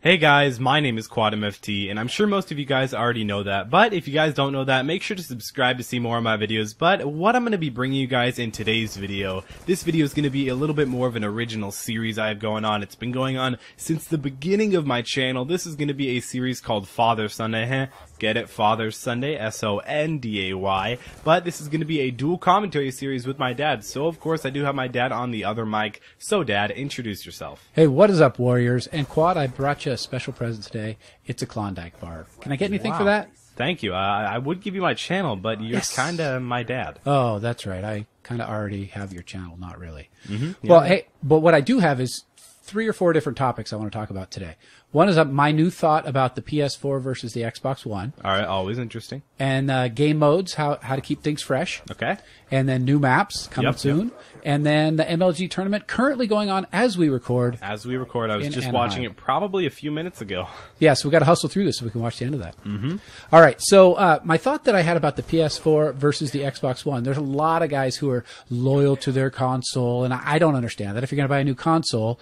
Hey guys, my name is QuadMFT, and I'm sure most of you guys already know that, but if you guys don't know that, make sure to subscribe to see more of my videos. But what I'm going to be bringing you guys in today's video, this video is going to be a little bit more of an original series I have going on. It's been going on since the beginning of my channel. This is going to be a series called Father Sunday. Get it? Father Sunday, S-O-N-D-A-Y. But this is going to be a dual commentary series with my dad. So, of course, I do have my dad on the other mic. So, Dad, introduce yourself. Hey, what is up, Warriors? And Quad, I brought you a special present today. It's a Klondike bar. Can I get anything for that? Thank you. I would give you my channel, but you're kind of my dad. Oh, that's right. I kind of already have your channel. Not really. Yeah. Well, hey, but what I do have is 3 or 4 different topics I want to talk about today. One is my new thought about the PS4 versus the Xbox One. All right, always interesting. And game modes, how to keep things fresh. Okay. And then new maps coming soon. And then the MLG tournament currently going on as we record. As we record. I was just watching it probably a few minutes ago. Yeah, so we got to hustle through this so we can watch the end of that. All right, so my thought that I had about the PS4 versus the Xbox One, there's a lot of guys who are loyal to their console, and I don't understand that. If you're going to buy a new console,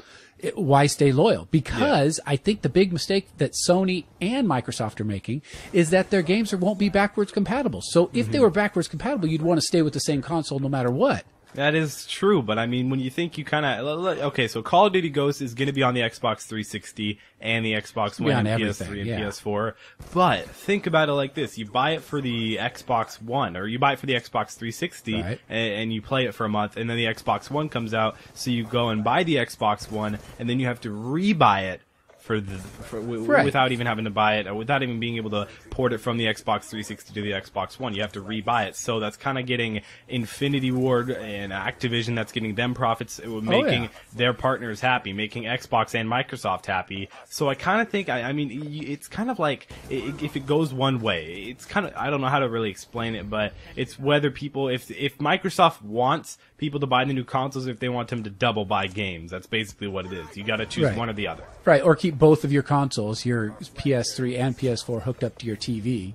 why stay loyal? Because I think the big mistake that Sony and Microsoft are making is that their games won't be backwards compatible. So if they were backwards compatible, you'd want to stay with the same console no matter what. That is true, but I mean, when you think you kind of... Okay, so Call of Duty Ghosts is going to be on the Xbox 360 and the Xbox One and PS3 and PS4, but think about it like this. You buy it for the Xbox One, or you buy it for the Xbox 360, and you play it for a month, and then the Xbox One comes out, so you go and buy the Xbox One, and then you have to re-buy it without even having to buy it, or without even being able to port it from the Xbox 360 to the Xbox One. You have to re-buy it. So that's kind of getting Infinity Ward and Activision, that's getting them profits, making their partners happy, making Xbox and Microsoft happy. So I kind of think, I mean, it's kind of like, if it goes one way, it's kind of, I don't know how to really explain it, but it's whether people, if Microsoft wants people to buy the new consoles, if they want them to double buy games. That's basically what it is. You got to choose one or the other. Right, or keep both of your consoles, your PS3 and PS4, hooked up to your TV.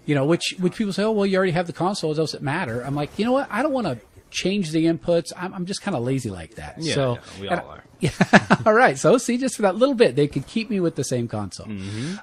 You know, which people say, oh, well, you already have the consoles, does it matter? I'm like, you know what? I don't want to change the inputs. I'm just kind of lazy like that. Yeah, so, we all are. All right. So, see, just for that little bit, they could keep me with the same console.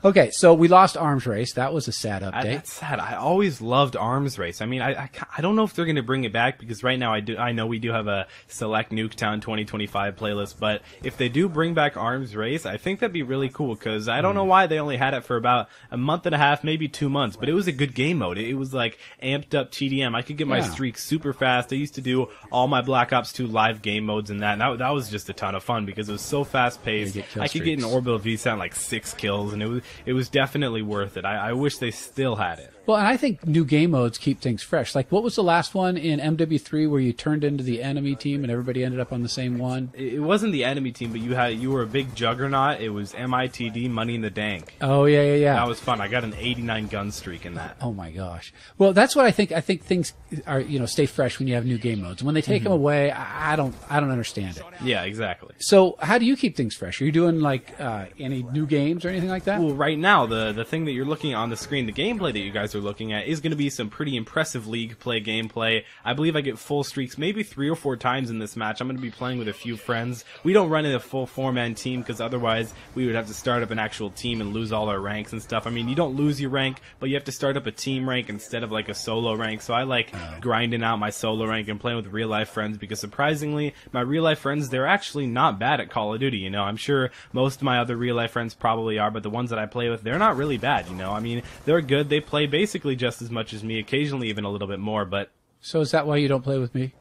Okay, so we lost Arms Race. That was a sad update. That's sad. I always loved Arms Race. I mean, I don't know if they're going to bring it back, because right now I know we do have a Select Nuketown 2025 playlist, but if they do bring back Arms Race, I think that'd be really cool, because I don't know why they only had it for about a month and a half, maybe 2 months, but it was a good game mode. It was like amped up TDM. I could get my streak super fast. I used to do all my Black Ops 2 live game modes and that was just a ton of fun, because it was so fast paced. I could get an orbital VSAT in like 6 kills, and it was definitely worth it. I wish they still had it. Well, and I think new game modes keep things fresh. Like, what was the last one in MW3 where you turned into the enemy team and everybody ended up on the same one? It wasn't the enemy team, but you were a big juggernaut. It was MITD, Money in the Dank. Oh, yeah. That was fun. I got an 89 gun streak in that. Oh my gosh. Well, that's what I think. I think things are, stay fresh when you have new game modes. When they take them away, I don't understand it. Yeah, exactly. So, how do you keep things fresh? Are you doing like any new games or anything like that? Well, right now, the thing that you're looking at on the screen, the gameplay that you guys are looking at, is going to be some pretty impressive league play gameplay. I believe I get full streaks maybe 3 or 4 times in this match. I'm going to be playing with a few friends. We don't run in a full 4-man team, because otherwise we would have to start up an actual team and lose all our ranks and stuff. I mean, you don't lose your rank, but you have to start up a team rank instead of like a solo rank. So I like grinding out my solo rank and playing with real life friends, because surprisingly, my real life friends, they're actually not bad at Call of Duty. I'm sure most of my other real life friends probably are, but the ones that I play with, they're not really bad. I mean, they're good. They play basically just as much as me, occasionally even a little bit more, but... So is that why you don't play with me?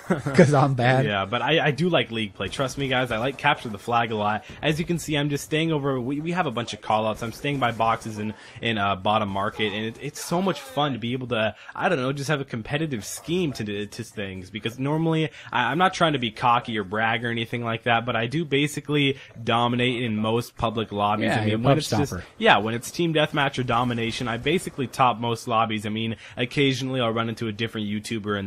Because I'm bad. Yeah, but I do like league play. Trust me, guys. I like Capture the Flag a lot. As you can see, I'm just staying over. We have a bunch of callouts. I'm staying by boxes in bottom market, and it's so much fun to be able to, I don't know, just have a competitive scheme to things. Because normally I'm not trying to be cocky or brag or anything like that, but I do basically dominate in most public lobbies. Yeah, I mean, when it's just when it's team deathmatch or domination, I basically top most lobbies. I mean, occasionally I'll run into a different YouTuber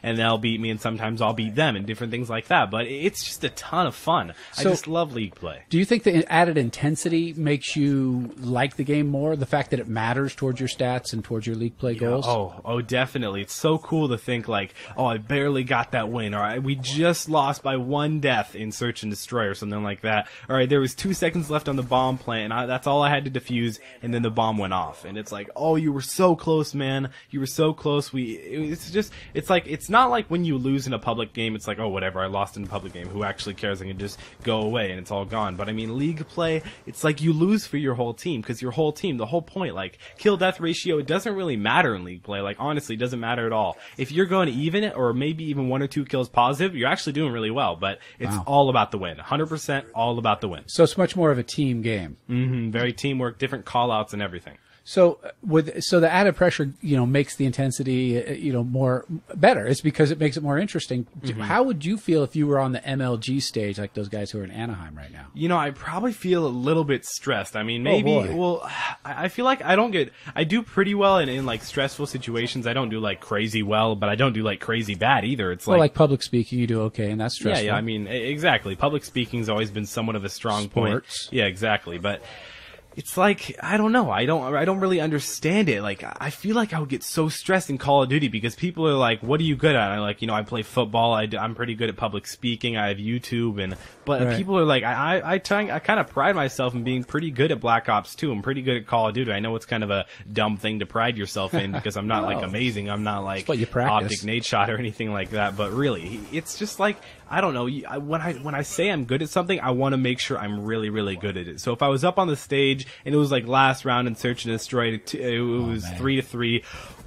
and they'll be beat me and sometimes I'll beat them and different things like that. But it's just a ton of fun. So, I just love League play. Do you think the added intensity makes you like the game more? The fact that it matters towards your stats and towards your League play goals? Oh, definitely. It's so cool to think like, oh, I barely got that win, or we just lost by 1 death in Search and Destroy or something like that. All right, there was 2 seconds left on the bomb plant, and that's all I had to defuse, and then the bomb went off. And it's like, oh, you were so close, man. You were so close. It's not like when you lose in a public game, it's like, oh, whatever, I lost in a public game. Who actually cares? I can just go away and it's all gone. But I mean, League play, it's like you lose for your whole team, because your whole team, the whole point, like, kill-death ratio, it doesn't really matter in League play. Like, honestly, it doesn't matter at all. If you're going to even it, or maybe even 1 or 2 kills positive, you're actually doing really well. But it's all about the win. 100% all about the win. So it's much more of a team game. Very teamwork, different call-outs and everything. So the added pressure, makes the intensity, more better. It's because it makes it more interesting. How would you feel if you were on the MLG stage, like those guys who are in Anaheim right now? I probably feel a little bit stressed. I mean, maybe, I feel like I do pretty well in like stressful situations. I don't do like crazy well, but I don't do like crazy bad either. It's like public speaking, you do okay, and that's stressful. Yeah, I mean, exactly. Public speaking's always been somewhat of a strong point. Yeah, exactly. But it's like, I don't know. I don't really understand it. Like, I feel like I would get so stressed in Call of Duty because people are like, what are you good at? I'm like, I play football. I'm pretty good at public speaking. I have YouTube. But people are like, I kind of pride myself in being pretty good at Black Ops 2. I'm pretty good at Call of Duty. I know it's kind of a dumb thing to pride yourself in because I'm not like amazing. I'm not like Optic Nade Shot or anything like that. But really, it's just like, I don't know. When I say I'm good at something, I want to make sure I'm really, really good at it. So if I was up on the stage and it was like last round in Search and Destroy, it was 3-3.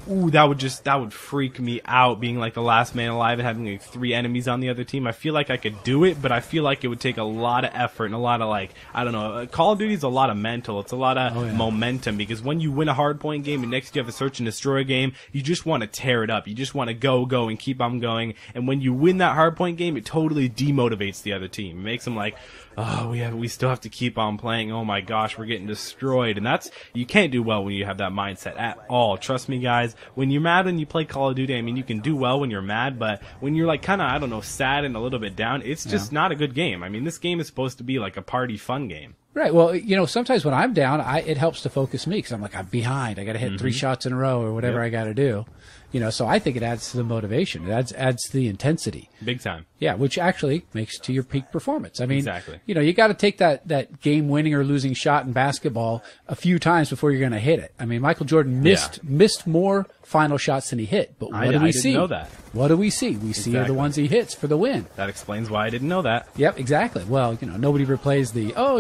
Ooh, that would freak me out, being like the last man alive and having like 3 enemies on the other team. I feel like I could do it, but I feel like it would take a lot of effort and a lot of like, I don't know. Call of Duty is a lot of mental. It's a lot of momentum, because when you win a hardpoint game and next you have a Search and Destroy game, you just want to tear it up. You just want to go and keep on going. And when you win that hardpoint game, it totally demotivates the other team. It makes them like, oh, we still have to keep on playing. Oh my gosh, we're getting destroyed. And you can't do well when you have that mindset at all. Trust me, guys. When you're mad when you play Call of Duty, I mean, you can do well when you're mad, but when you're like kind of, I don't know, sad and a little bit down, it's just not a good game. I mean, this game is supposed to be like a party fun game. Right. Well, sometimes when I'm down, it helps to focus me, because I'm like, I'm behind. I got to hit 3 shots in a row or whatever I got to do. So I think it adds to the motivation. It adds to the intensity. Big time. Yeah, which actually makes to your peak performance. I mean, exactly. You got to take that game-winning or losing shot in basketball a few times before you're going to hit it. I mean, Michael Jordan missed more final shots than he hit. But what do we see? I didn't know that. What do we see? We see the ones he hits for the win. That explains why I didn't know that. Yep, exactly. Well, nobody replays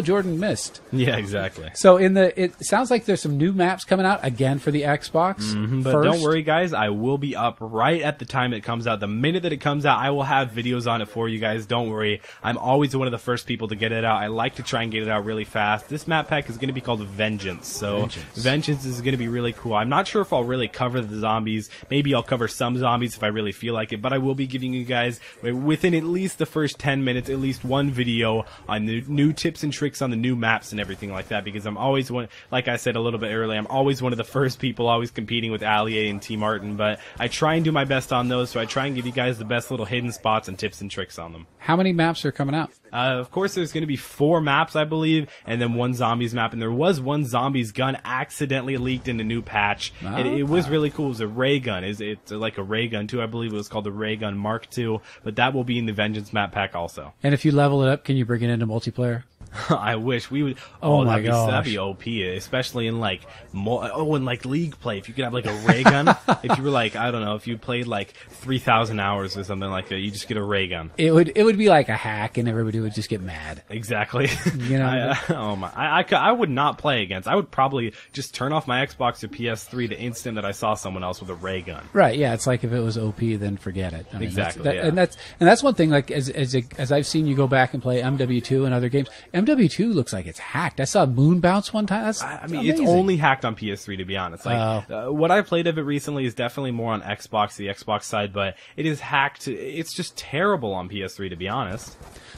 Jordan missed. Yeah, exactly. So it sounds like there's some new maps coming out again for the Xbox. But don't worry, guys. I will be up right at the time it comes out. The minute that it comes out, I will have videos on it for you guys. Don't worry. I'm always one of the first people to get it out. I like to try and get it out really fast. This map pack is going to be called Vengeance. So Vengeance is going to be really cool. I'm not sure if I'll really cover the zombies. Maybe I'll cover some zombies if I really feel like it. But I will be giving you guys, within at least the first 10 minutes, at least one video on the new tips and tricks on the new maps and everything like that. Because I'm always one, like I said a little bit earlier, I'm always one of the first people always competing with Allier and T Martin. But I try and do my best on those, so I try and give you guys the best little hidden spots and tips and tricks on them. How many maps are coming out? Of course, there's going to be 4 maps, I believe, and then 1 zombies map. And there was 1 zombies gun accidentally leaked in a new patch. It was really cool. It was a ray gun. It's like a ray gun, too. I believe it was called the Ray Gun Mark II. But that will be in the Vengeance map pack also. And if you level it up, can you bring it into multiplayer? I wish we would. Oh my gosh, that'd be OP, especially in like in like League play. If you could have like a ray gun, if you were like, I don't know, if you played like 3,000 hours or something like that, you just get a ray gun. It would be like a hack, and everybody would just get mad. Exactly. I would not play against. I would probably just turn off my Xbox or PS3 the instant that I saw someone else with a ray gun. Right. Yeah. It's like if it was OP, then forget it. I mean, exactly. And that's one thing. Like as I've seen you go back and play MW2 and other games. MW2 looks like it's hacked. I saw Moon Bounce one time. That's amazing. It's only hacked on PS3, to be honest. Like what I played of it recently is definitely more on Xbox, the Xbox side, but it is hacked. It's just terrible on PS3, to be honest.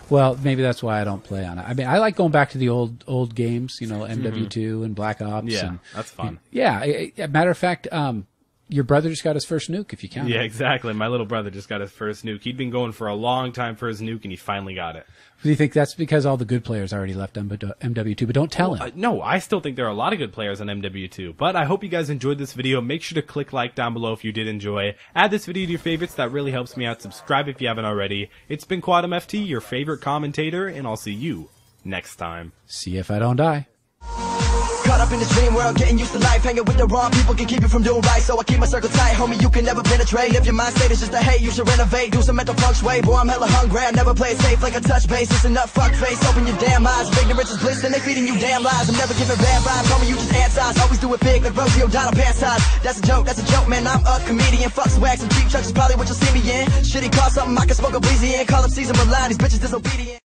Well, maybe that's why I don't play on it. I mean, I like going back to the old games, MW2 and Black Ops. Yeah, and, that's fun. Yeah. Matter of fact, your brother just got his first nuke, if you count. Yeah, exactly. My little brother just got his first nuke. He'd been going for a long time for his nuke, and he finally got it. Do you think that's because all the good players already left MW2? But don't tell him. No, I still think there are a lot of good players on MW2. But I hope you guys enjoyed this video. Make sure to click like down below if you did enjoy. Add this video to your favorites. That really helps me out. Subscribe if you haven't already. It's been QuadMFT, your favorite commentator, and I'll see you next time. See if I don't die. Caught up in this dream world, getting used to life. Hanging with the wrong people can keep you from doing right. So I keep my circle tight, homie, you can never penetrate. If your mind state is just a hate, you should renovate. Do some mental feng shui, boy, I'm hella hungry. I never play it safe like a touch base. Listen up, fuck face, open your damn eyes. Ignorance is bliss, and they feeding you damn lies. I'm never giving bad vibes, homie, you just antis. Always do it big like Rosie O'Donnell pants size. That's a joke, man, I'm a comedian. Fuck swag, some cheap chucks is probably what you'll see me in. Shitty call something I can smoke a breezy in. Call up Caesar Milan, these bitches disobedient.